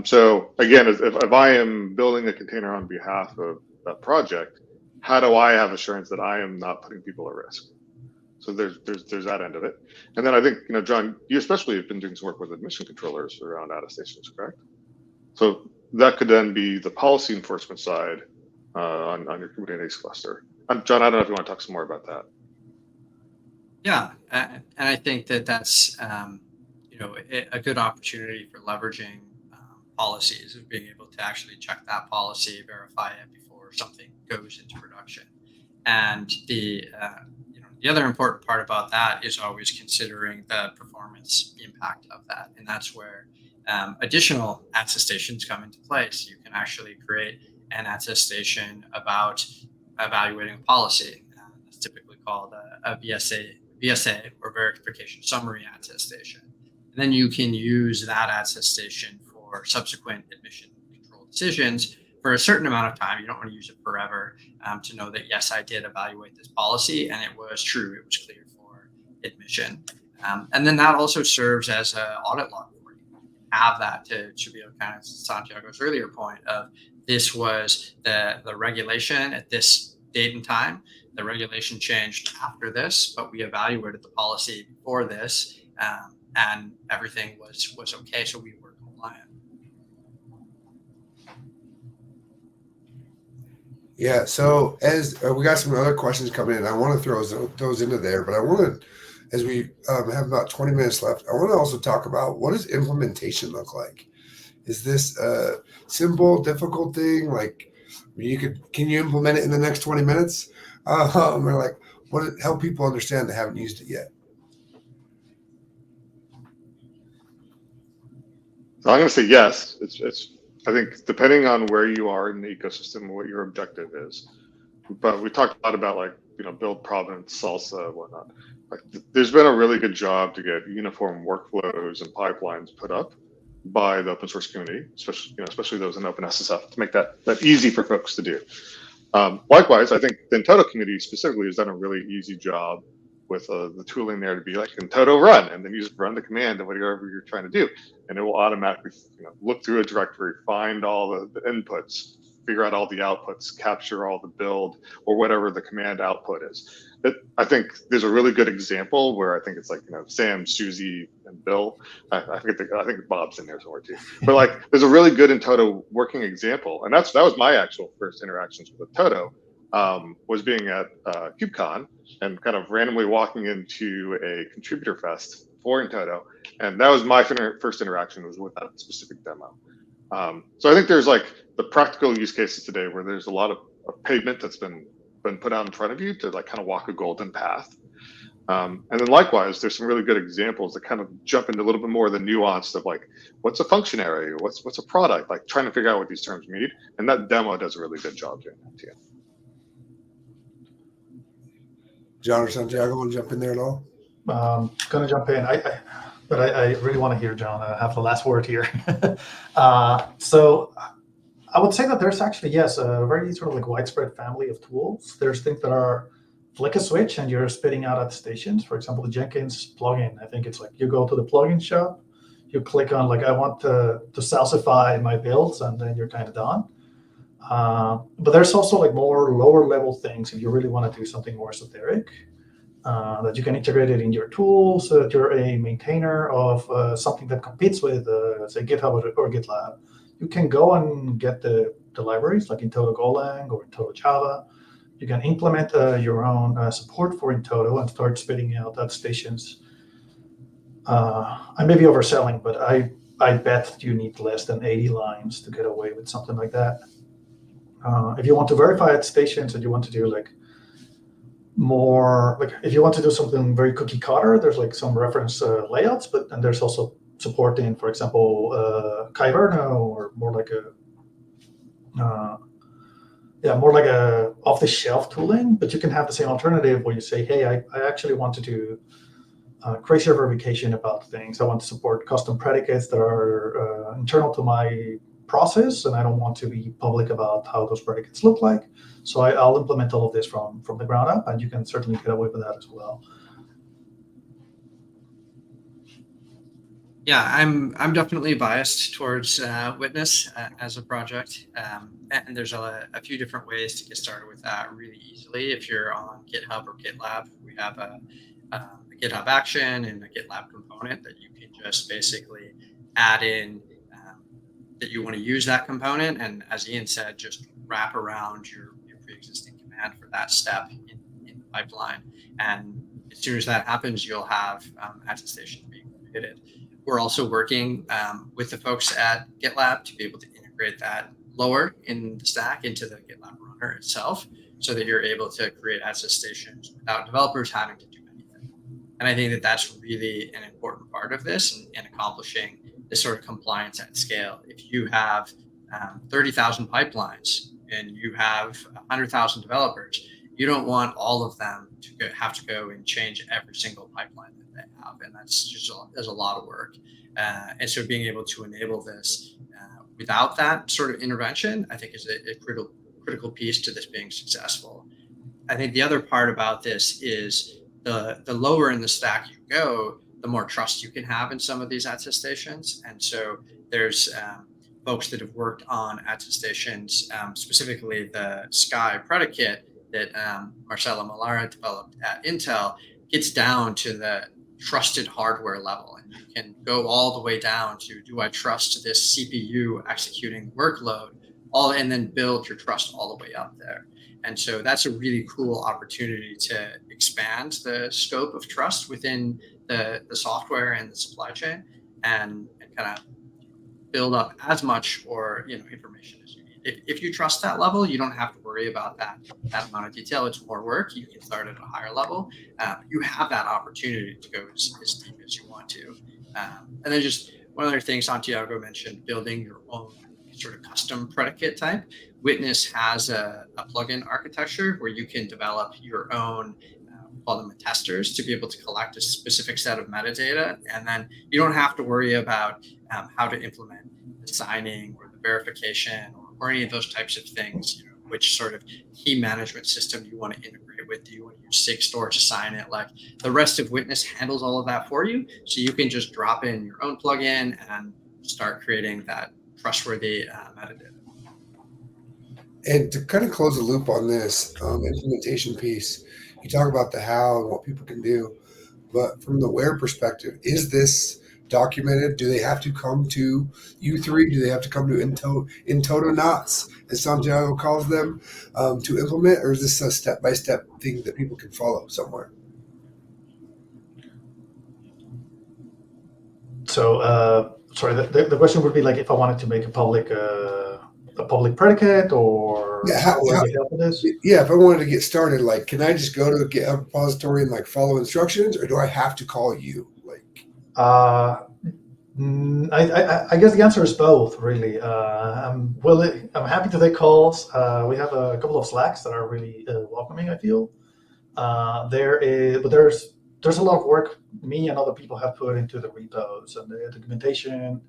So again, if I am building a container on behalf of that project, how do I have assurance that I am not putting people at risk? So there's that end of it. And then I think, John, you especially have been doing some work with admission controllers around attestations, correct? So that could then be the policy enforcement side on your Kubernetes cluster. John, I don't know if you want to talk some more about that. Yeah, and I think that's a good opportunity for leveraging policies, of being able to actually check that policy, verify it before something goes into production. And the other important part about that is always considering the performance impact of that, and that's where additional attestations come into place. You can actually create an attestation about evaluating a policy. That's typically called a VSA or verification summary attestation. And then you can use that attestation for subsequent admission control decisions for a certain amount of time. You don't want to use it forever, to know that, yes, I did evaluate this policy and it was true, it was clear for admission. And then that also serves as an audit log for you. Have that to be able to kind of Santiago's earlier point of, this was the regulation at this date and time. The regulation changed after this, but we evaluated the policy before this, and everything was okay, so we were compliant. Yeah, so as we got some other questions coming in, I want to throw those into there, but I want to, as we have about 20 minutes left, I want to also talk about, what does implementation look like? Is this a simple, difficult thing? Like, can you implement it in the next 20 minutes? Or like, help people understand that haven't used it yet? So I'm going to say yes. I think depending on where you are in the ecosystem, what your objective is. But we talked a lot about build provenance, salsa, whatnot. Like, there's been a really good job to get uniform workflows and pipelines put up by the open source community, especially those in OpenSSF, to make that easy for folks to do. Likewise, I think the In-Toto community specifically has done a really easy job with the tooling there to be like In-Toto run, and then you just run the command of whatever you're trying to do, and it will automatically look through a directory, find all the inputs, figure out all the outputs, capture all the build or whatever the command output is. I think there's a really good example where I think it's like Sam, Susie, and Bill. I think Bob's in there somewhere too. But like, there's a really good In-Toto working example, and that was my actual first interactions with Toto. Was being at KubeCon and kind of randomly walking into a contributor fest for In-Toto, and that was my first interaction was with that specific demo. So I think there's like the practical use cases today where there's a lot of pavement that's been put out in front of you to like kind of walk a golden path. And then likewise, there's some really good examples that kind of jump into a little bit more of the nuance of like, what's a function area? What's a product? Like trying to figure out what these terms mean. And that demo does a really good job doing that too. John or Santiago, want to jump in there at all? Gonna jump in. But I really want to hear John have the last word here. So I would say that there's actually, yes, a very sort of like widespread family of tools. There's things that are flick a switch and you're spitting out attestations. For example, the Jenkins plugin. I think it's like you go to the plugin shop, you click on like, I want to salsify my builds, and then you're kind of done. But there's also like more lower level things if you really want to do something more esoteric. That you can integrate it in your tools, so that you're a maintainer of something that competes with, say, GitHub or GitLab. You can go and get the libraries like In-Toto Golang or In-Toto Java. You can implement your own support for In-Toto and start spitting out attestations. I may be overselling, but I bet you need less than 80 lines to get away with something like that. If you want to verify attestations and you want to do like more, like if you want to do something very cookie cutter, there's like some reference layouts, and there's also support in, for example, Kyverno, or more like a off-the-shelf tooling. But you can have the same alternative where you say, hey, I actually want to do crazier verification about things. I want to support custom predicates that are internal to my process, and I don't want to be public about how those predicates look like. So I'll implement all of this from the ground up, and you can certainly get away with that as well. Yeah, I'm definitely biased towards Witness as a project, and there's a few different ways to get started with that really easily. If you're on GitHub or GitLab, we have a GitHub action and a GitLab component that you can just basically add in that you want to use that component, and as Ian said, just wrap around your pre-existing command for that step in the pipeline. And as soon as that happens, you'll have attestations being created. We're also working with the folks at GitLab to be able to integrate that lower in the stack into the GitLab runner itself, so that you're able to create attestations without developers having to do anything. And I think that that's really an important part of this in accomplishing this sort of compliance at scale. If you have 30,000 pipelines and you have 100,000 developers, you don't want all of them to have to go and change every single pipeline that they have, and there's a lot of work. And so being able to enable this without that sort of intervention, I think is a critical piece to this being successful. I think the other part about this is the lower in the stack you go, the more trust you can have in some of these attestations. And so there's folks that have worked on attestations, specifically the Sky predicate that Marcela Malara developed at Intel, gets down to the trusted hardware level. And you can go all the way down to, do I trust this CPU executing workload, and then build your trust all the way up there. And so that's a really cool opportunity to expand the scope of trust within the software and the supply chain, and kind of build up as much information as you need. If you trust that level, you don't have to worry about that amount of detail. It's more work. You can start at a higher level. You have that opportunity to go as deep as you want to. And then just one other thing Santiago mentioned, building your own sort of custom predicate type. Witness has a plugin architecture where you can develop your own, we call them attesters, to be able to collect a specific set of metadata. And then you don't have to worry about how to implement the signing or the verification or any of those types of things which sort of key management system you want to integrate with. Do you want to use SigStore to sign it? Like the rest of Witness handles all of that for you. So you can just drop in your own plugin and start creating that trustworthy metadata. And to kind of close the loop on this implementation piece, you talk about the how and what people can do, but from the where perspective, is this documented? Do they have to come to U3? Do they have to come to In-Toto knots, as Santiago calls them, to implement, or is this a step-by-step thing that people can follow somewhere? So, sorry, the question would be like if I wanted to make a public predicate, or how do I get help with this? Yeah, if I wanted to get started, like, can I just go to the GitHub repository and like follow instructions, or do I have to call you? Like, I guess the answer is both, really. I'm happy to take calls. We have a couple of Slacks that are really welcoming, I feel. But there's a lot of work me and other people have put into the repos and the documentation.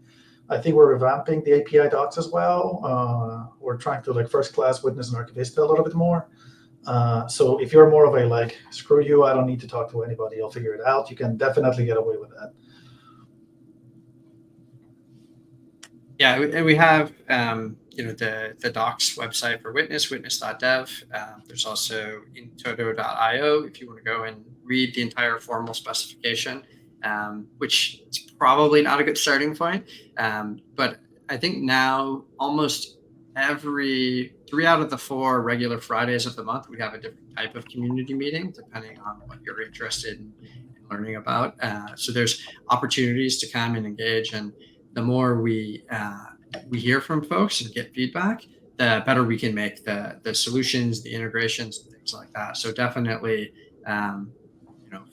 I think we're revamping the API docs as well. We're trying to like first class Witness and Archivista a little bit more. So if you're more of a like, screw you, I don't need to talk to anybody, I'll figure it out, you can definitely get away with that. Yeah, and we have the docs website for Witness, witness.dev. There's also In-Toto.io if you want to go and read the entire formal specification, which is probably not a good starting point. But I think now almost every 3 out of the 4 regular Fridays of the month, we have a different type of community meeting, depending on what you're interested in learning about. So there's opportunities to come and engage, and the more we hear from folks and get feedback, the better we can make the solutions, the integrations, and things like that. So definitely,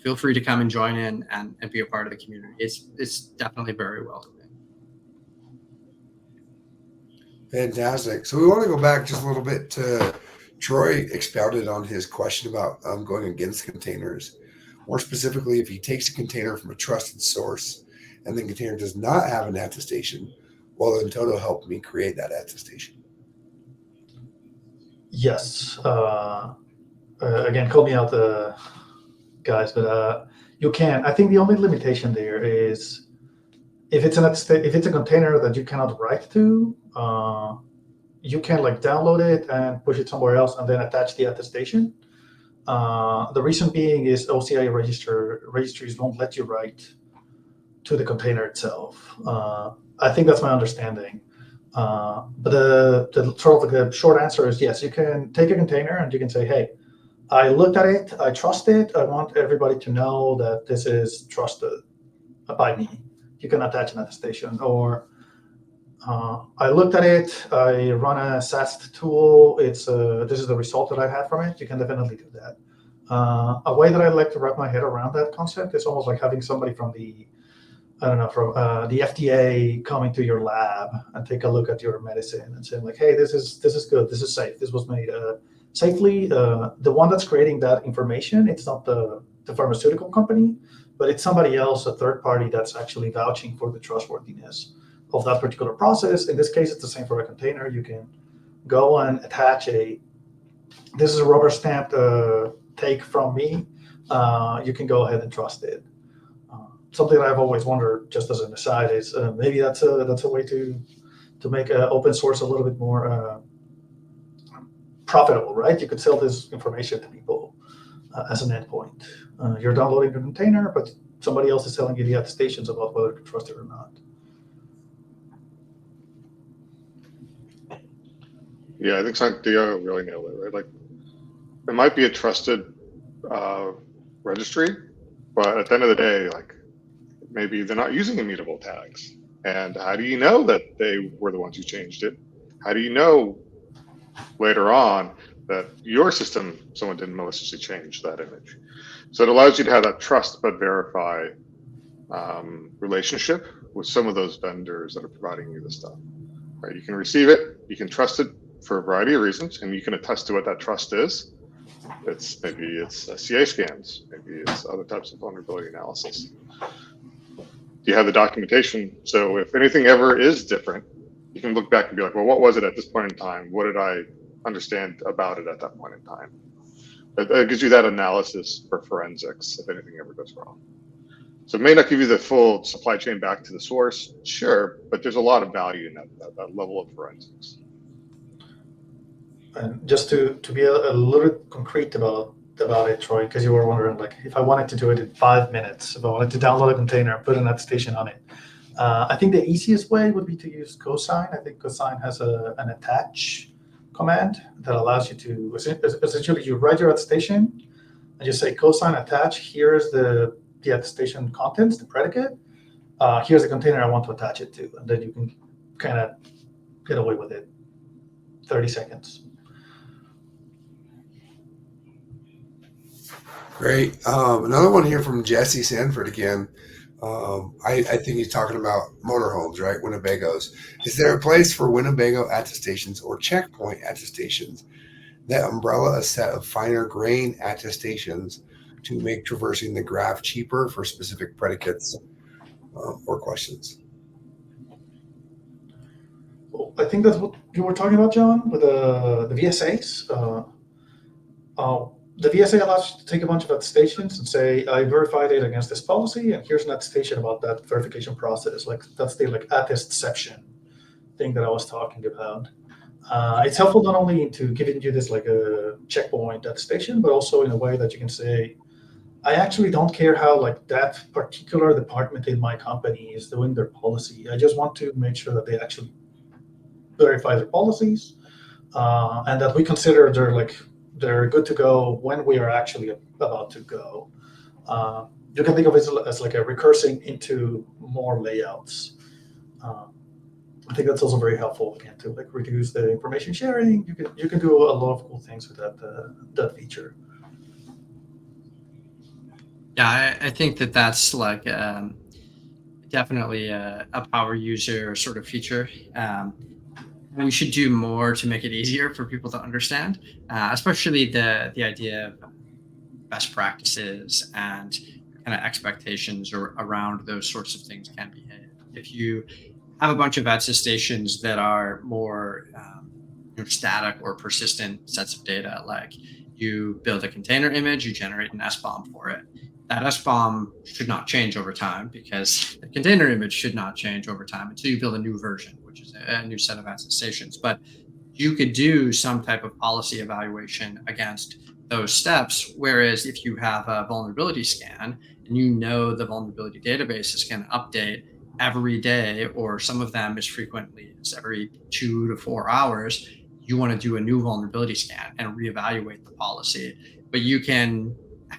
feel free to come and join in and be a part of the community. It's definitely very welcoming. Fantastic. So we want to go back just a little bit to Troy expounded on his question about going against containers. More specifically, if he takes a container from a trusted source and the container does not have an attestation, well, In-Toto helped me create that attestation. Yes. Again, call me out, guys, but you can. I think the only limitation there is if it's a container that you cannot write to, you can like download it and push it somewhere else and then attach the attestation. The reason being is OCI registries won't let you write to the container itself. I think that's my understanding. But the sort of the short answer is yes, you can take a container and you can say, hey, I looked at it, I trust it, I want everybody to know that this is trusted by me. You can attach an attestation. Or I looked at it, I run a SAST tool, this is the result that I had from it. You can definitely do that. A way that I like to wrap my head around that concept is almost like having somebody from the FDA coming to your lab and take a look at your medicine and saying like, hey, this is good, this is safe, this was made safely. The one that's creating that information, it's not the pharmaceutical company, but it's somebody else, a third party that's actually vouching for the trustworthiness of that particular process. In this case, it's the same for a container. You can go and attach this is a rubber stamped take from me. You can go ahead and trust it. Something that I've always wondered, just as an aside, is maybe that's a way to make open source a little bit more profitable, right? You could sell this information to people as an endpoint. You're downloading the container, but somebody else is telling you the attestations about whether to trust it or not. Yeah, I think Santiago really nailed it, right? Like, it might be a trusted registry, but at the end of the day, like, maybe they're not using immutable tags. And how do you know that they were the ones who changed it? How do you know later on that your system, someone didn't maliciously change that image? So it allows you to have that trust but verify relationship with some of those vendors that are providing you this stuff. Right? You can receive it, you can trust it for a variety of reasons, and you can attest to what that trust is. Maybe it's CA scans, maybe it's other types of vulnerability analysis. You have the documentation, so if anything ever is different, you can look back and be like, well, what was it at this point in time? What did I understand about it at that point in time. It gives you that analysis for forensics if anything ever goes wrong. So it may not give you the full supply chain back to the source, sure, but there's a lot of value in that level of forensics. And just to be a little bit concrete about it, Troy, because you were wondering, like, if I wanted to do it in 5 minutes, if I wanted to download a container, put an attestation on it, I think the easiest way would be to use cosign. I think cosign has an attach command that allows you to essentially you write your attestation and you say cosign attach. Here's the attestation contents, the predicate. Here's the container I want to attach it to, and then you can kind of get away with it. 30 seconds. Great. Another one here from Jesse Sanford again. I think he's talking about motorhomes, right? Winnebagos. Is there a place for Winnebago attestations or checkpoint attestations that umbrella a set of finer grain attestations to make traversing the graph cheaper for specific predicates or questions? Well, I think that's what you were talking about, John, with the VSAs. The VSA allows you to take a bunch of attestations and say, I verified it against this policy, and here's an attestation about that verification process. Like that's the attestception thing that I was talking about. It's helpful not only into giving you this like a checkpoint attestation, but also in a way that you can say, I actually don't care how like that particular department in my company is doing their policy. I just want to make sure that they actually verify their policies and that we consider they're good to go when we are actually about to go. You can think of it as like a recursing into more layouts. I think that's also very helpful again to like reduce the information sharing. You can do a lot of cool things with that feature. Yeah, I think that's like definitely a power user sort of feature. We should do more to make it easier for people to understand, especially the idea of best practices and kind of expectations around those sorts of things can behave. If you have a bunch of attestations that are more static or persistent sets of data, like you build a container image, you generate an SBOM for it. That SBOM should not change over time because the container image should not change over time until you build a new version, which is a new set of attestations. But you could do some type of policy evaluation against those steps. Whereas if you have a vulnerability scan and you know the vulnerability database is going to update every day, or some of them as frequently as every 2 to 4 hours, you want to do a new vulnerability scan and reevaluate the policy. But you can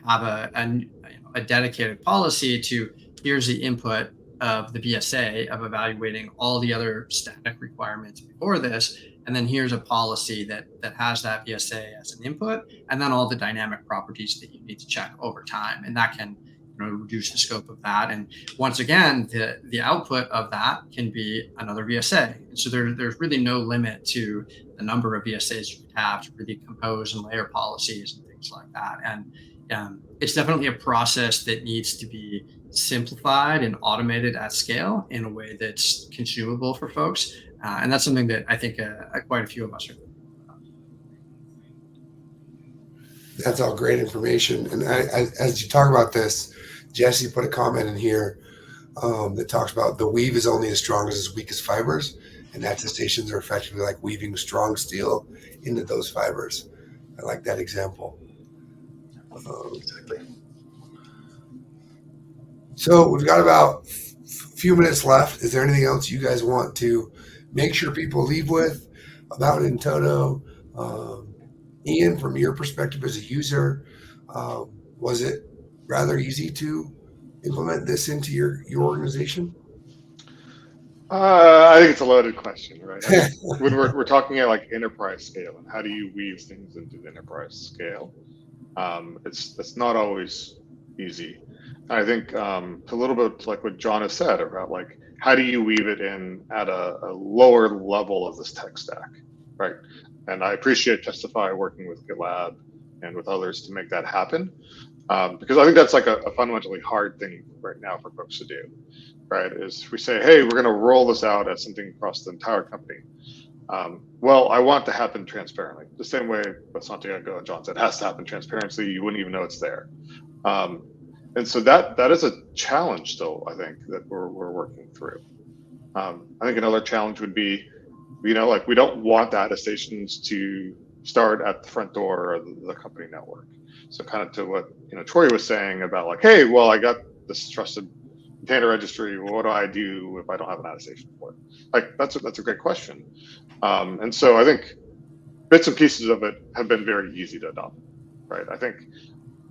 have a dedicated policy to here's the input of the BSA of evaluating all the other static requirements before this, and then here's a policy that has that BSA as an input, and then all the dynamic properties that you need to check over time, and that can reduce the scope of that. And once again, the output of that can be another BSA. And so there's really no limit to the number of BSAs you could have to really compose and layer policies and things like that. And it's definitely a process that needs to be simplified and automated at scale in a way that's consumable for folks. And that's something that I think quite a few of us are doing. That's all great information. And as you talk about this, Jesse put a comment in here that talks about the weave is only as strong as its weakest fibers, and attestations are effectively like weaving strong steel into those fibers. I like that example. Exactly. So we've got about a few minutes left. Is there anything else you guys want to make sure people leave with about In-Toto? Ian, from your perspective as a user, was it rather easy to implement this into your organization? I think it's a loaded question, right? When we're talking at like enterprise scale, and how do you weave things into the enterprise scale? It's not always easy. I think a little bit like what John has said about like how do you weave it in at a lower level of this tech stack, right? And I appreciate Testify working with GitLab and with others to make that happen, because I think that's like a fundamentally hard thing right now for folks to do, right? Is we say, hey, we're going to roll this out as something across the entire company. Well, I want it to happen transparently. The same way what Santiago and John said, it has to happen transparently. You wouldn't even know it's there. And so that is a challenge still, I think, that we're working through. I think another challenge would be, like we don't want the attestations to start at the front door of the company network. So kind of to what Troy was saying about like, hey, well, I got this trusted container registry. Well, what do I do if I don't have an attestation for it? Like that's a great question. And so I think bits and pieces of it have been very easy to adopt, right? I think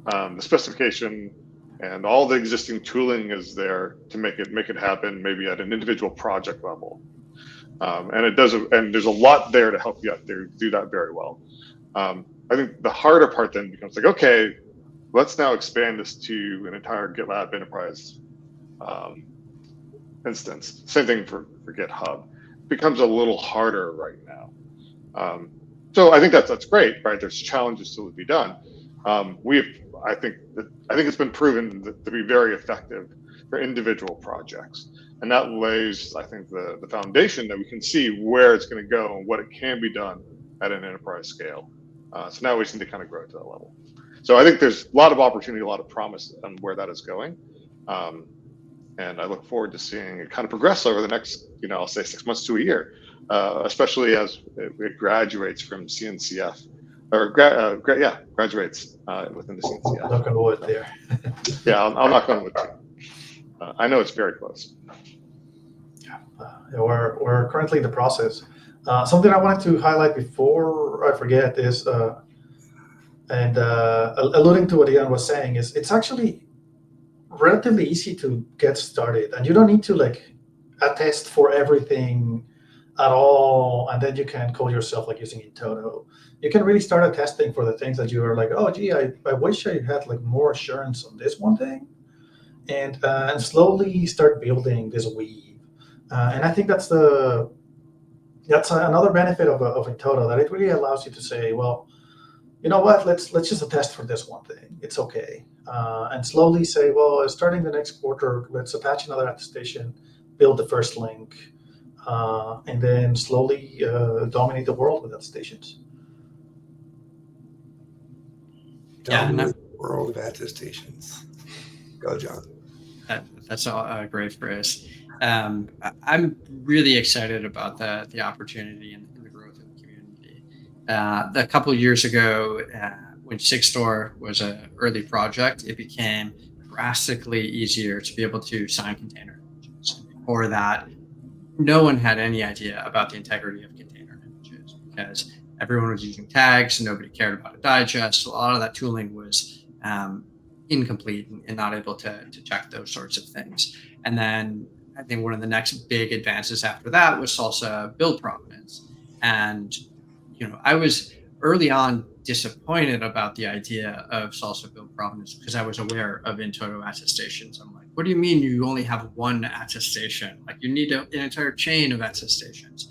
the specification and all the existing tooling is there to make it happen, maybe at an individual project level. And it does, and there's a lot there to help you out there do that very well. I think the harder part then becomes like, okay, let's now expand this to an entire GitLab enterprise instance. Same thing for GitHub. It becomes a little harder right now. So I think that's great, right? There's challenges still to be done. I think it's been proven to be very effective for individual projects. And that lays, I think, the foundation that we can see where it's going to go and what it can be done at an enterprise scale. So now we just need to kind of grow to that level. So I think there's a lot of opportunity, a lot of promise on where that is going. And I look forward to seeing it kind of progress over the next, I'll say 6 months to a year, especially as it graduates from CNCF. Or graduates within the CNCF. Knock on wood there. Yeah, I'll knock on wood too. I know it's very close. Yeah, we're currently in the process. Something I wanted to highlight before I forget is, alluding to what Ian was saying, is it's actually relatively easy to get started, and you don't need to attest for everything at all, and then you can code yourself using In-Toto. You can really start attesting for the things that you are like, oh, gee, I wish I had more assurance on this one thing, and slowly start building this weave. And I think that's another benefit of In-Toto, that it really allows you to say, well, you know what, let's just attest for this one thing. It's okay. And slowly say, well, starting the next quarter, let's attach another attestation, build the first link, and then slowly dominate the world with attestations. Dominate the world of attestations. Go, John. That's a great phrase. I'm really excited about the opportunity and the growth of the community. A couple of years ago, when SigStore was an early project, it became drastically easier to be able to sign container images. Before that, no one had any idea about the integrity of container images because everyone was using tags and nobody cared about a digest. So a lot of that tooling was incomplete and not able to check those sorts of things. And then I think one of the next big advances after that was Salsa build provenance. And, I was early on disappointed about the idea of Salsa build provenance because I was aware of In-Toto attestations. I'm like, what do you mean you only have one attestation? You need an entire chain of attestations.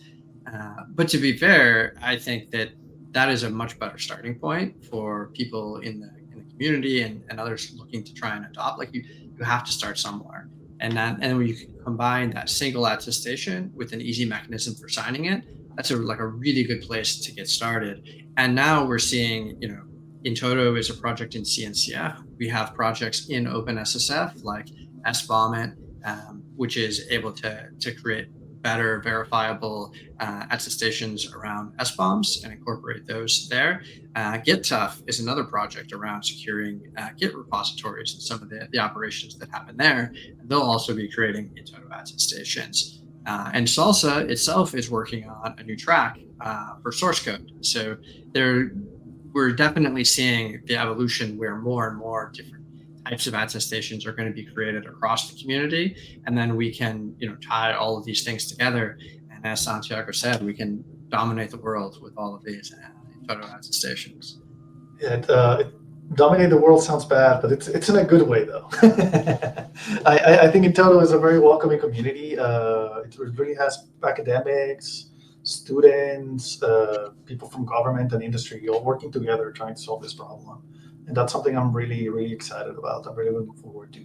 But to be fair, I think that is a much better starting point for people in the community and others looking to try and adopt. You have to start somewhere. And when you can combine that single attestation with an easy mechanism for signing it, that's a really good place to get started. And now we're seeing, In-Toto is a project in CNCF. We have projects in OpenSSF like SBOMIT, which is able to create better verifiable attestations around SBOMs and incorporate those there. GitTough is another project around securing Git repositories and some of the operations that happen there. And they'll also be creating In-Toto attestations. And Salsa itself is working on a new track for source code. So we're definitely seeing the evolution where more and more different types of attestations are going to be created across the community. And then we can, tie all of these things together. And as Santiago said, we can dominate the world with all of these In-Toto attestations. Yeah, dominate the world sounds bad, but it's in a good way though. I think In-Toto is a very welcoming community. It really has academics, students, people from government and industry all working together trying to solve this problem. And that's something I'm really, really excited about. I'm really looking forward to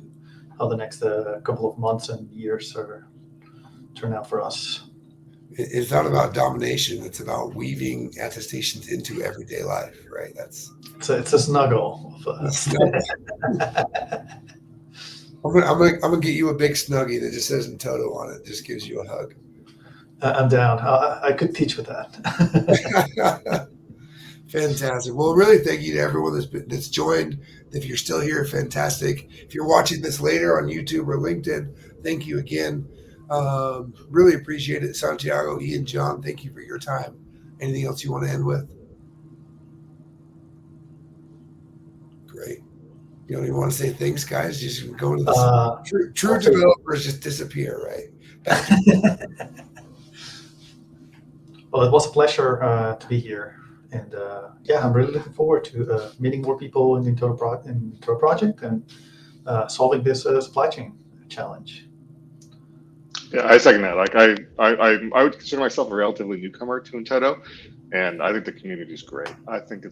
how the next couple of months and years turn out for us. It's not about domination. It's about weaving attestations into everyday life, right? It's a snuggle. I'm gonna get you a big Snuggie that just says In-Toto on it. Just gives you a hug. I'm down. I could teach with that. Fantastic. Well, really, thank you to everyone that's joined. If you're still here, fantastic. If you're watching this later on YouTube or LinkedIn, thank you again. Really appreciate it. Santiago, Ian, John, thank you for your time. Anything else you want to end with? Great. You don't even want to say thanks, guys. You just go into this. True developers just disappear, right? Well, it was a pleasure to be here. And I'm really looking forward to meeting more people in the In-Toto project and solving this supply chain challenge. Yeah, I second that. Like I would consider myself a relatively newcomer to In-Toto, and I think the community is great. I think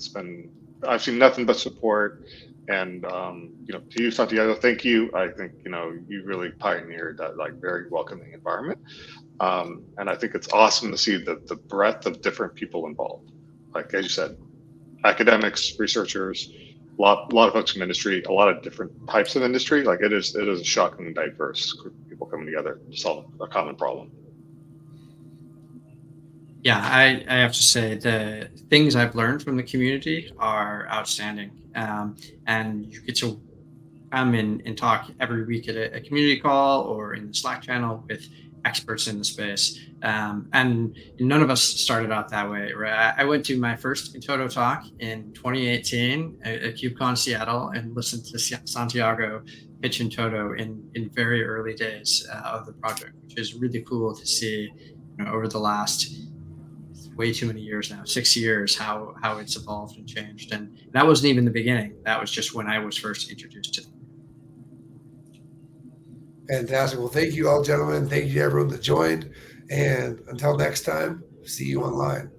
I've seen nothing but support, and to you, Santiago, thank you. I think you really pioneered that very welcoming environment, and I think it's awesome to see the breadth of different people involved. Like as you said, academics, researchers, a lot of folks from industry, a lot of different types of industry. Like it is a shockingly diverse group of people coming together to solve a common problem. Yeah, I have to say the things I've learned from the community are outstanding. And you get to come in and talk every week at a community call or in the Slack channel with experts in the space. And none of us started out that way, right? I went to my first In-Toto talk in 2018 at KubeCon Seattle and listened to Santiago pitch In-Toto in very early days of the project, which is really cool to see over the last way too many years now, 6 years, how it's evolved and changed. And that wasn't even the beginning. That was just when I was first introduced to them. Fantastic. Well, thank you all, gentlemen. Thank you to everyone that joined. And until next time, see you online.